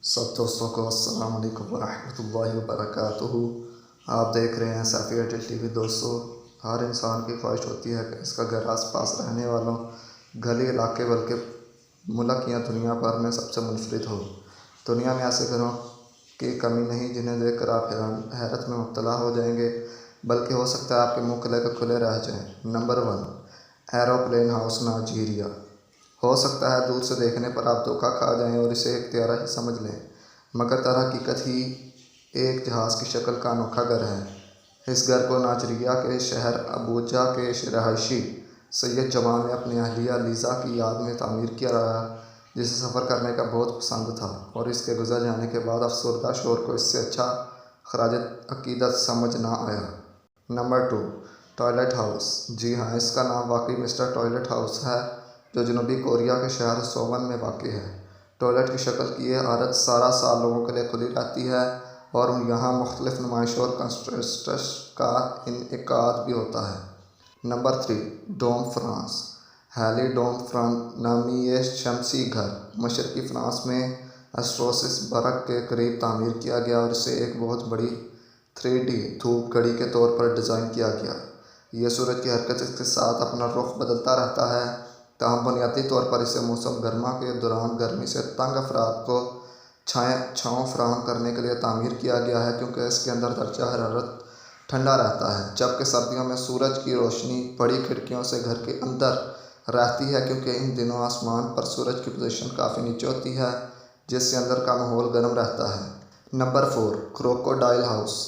सब दोस्तों को अस्सलाम वालेकुम वरहमतुल्लाहि वबरकातुहू। आप देख रहे हैं सैफ़ी एयरटेल टीवी। दोस्तों, हर इंसान की ख्वाहिश होती है कि इसका घर आस पास रहने वालों, गली इलाके बल्कि मुल्क या दुनिया भर में सबसे मुनफरिद हो। दुनिया में ऐसे घरों की कमी नहीं जिन्हें देखकर आप हैरत में मुब्तला हो जाएंगे, बल्कि हो सकता है आपके मुँह खुले के खुले रह जाएं। Number 1, aeroplane house Nigeria. हो सकता है दूर से देखने पर आप धोखा खा जाएं और इसे एक त्यारा ही समझ लें, मगर दरहकीकत ही एक जहाज़ की शक्ल का अनोखा घर है। इस घर को नाइजीरिया के शहर अबूजा के रहायशी सैयद जमाल ने अपनी अहलिया लीज़ा की याद में तामीर किया, जिसे सफ़र करने का बहुत पसंद था और इसके गुजर जाने के बाद अफसरदा शोर को इससे अच्छा खराज अकीदत समझ ना आया। Number 2, toilet house. जी हाँ, इसका नाम वाकई मिस्टर टॉयलेट हाउस है, जो जनूबी कोरिया के शहर सोवन में वाक़ है। टॉयलेट की शक्ल की यह इमारत सारा साल लोगों के लिए खुली रहती है और यहाँ मुख्तलिफ नुमाइशों और कंसर्ट्स का इनेकाद भी होता है। नंबर 3, डोम फ्रांस। हैली डोम नामी ये शमसी घर मशरक़ी फ़्रांस में एस्ट्रोसिस बरक के करीब तामीर किया गया और इसे एक बहुत बड़ी 3D धूप घड़ी के तौर पर डिज़ाइन किया गया। यह सूरज की हरकत के साथ अपना रुख बदलता रहता है, ताहम बुनियादी तौर पर इसे मौसम गर्मा के दौरान गर्मी से तंग अफराद को छाँव फराहम करने के लिए तामीर किया गया है, क्योंकि इसके अंदर दर्जा हरारत ठंडा रहता है, जबकि सर्दियों में सूरज की रोशनी बड़ी खिड़कियों से घर के अंदर रहती है, क्योंकि इन दिनों आसमान पर सूरज की पोजीशन काफ़ी नीचे होती है, जिससे अंदर का माहौल गर्म रहता है। Number 4, crocodile house.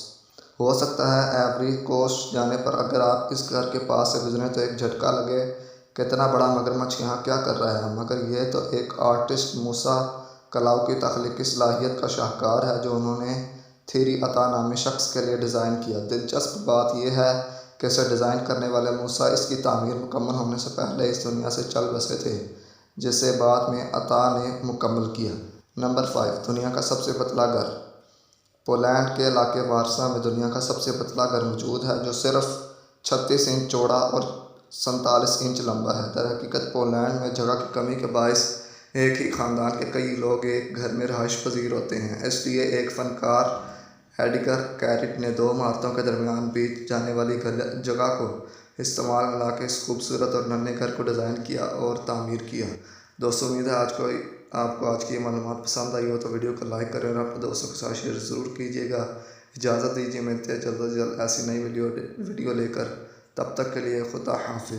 हो सकता है एवरी कोस्ट जाने पर अगर आप इस घर के पास से गुजरें तो एक झटका लगे कि इतना बड़ा मगरमच्छ यहाँ क्या कर रहा है, मगर यह तो एक आर्टिस्ट मूसा कलाउ की तख्लीकी सलाहियत का शाहकार है, जो उन्होंने थीरी अता नामी शख्स के लिए डिज़ाइन किया। दिलचस्प बात यह है कि इसे डिज़ाइन करने वाले मूसा इसकी तामीर मुकम्मल होने से पहले इस दुनिया से चल बसे थे, जिसे बाद में अता ने मुकम्मल किया। नंबर 5, दुनिया का सबसे पतला घर। पोलैंड के इलाके वारसा में दुनिया का सबसे पतला घर मौजूद है, जो सिर्फ 36 इंच चौड़ा और 47 इंच लंबा है। दरहकीकत पोलैंड में जगह की कमी के बायस एक ही ख़ानदान के कई लोग एक घर में रहायश पजीर होते हैं, इसलिए एक फ़नकार एडगर कैरिट ने 2 इमारतों के दरमियान बीच जाने वाली जगह को इस्तेमाल में लाकर इस खूबसूरत और नन्हे घर को डिज़ाइन किया और तामीर किया। दोस्तों, उम्मीद है आपको आज की ये मालूमात पसंद आई हो तो वीडियो को लाइक करें और अपने दोस्तों के साथ शेयर ज़रूर कीजिएगा। इजाज़त दीजिए, मिलते हैं जल्द से जल्द ऐसी नई वीडियो लेकर। तब तक के लिए खुदा हाफिज़।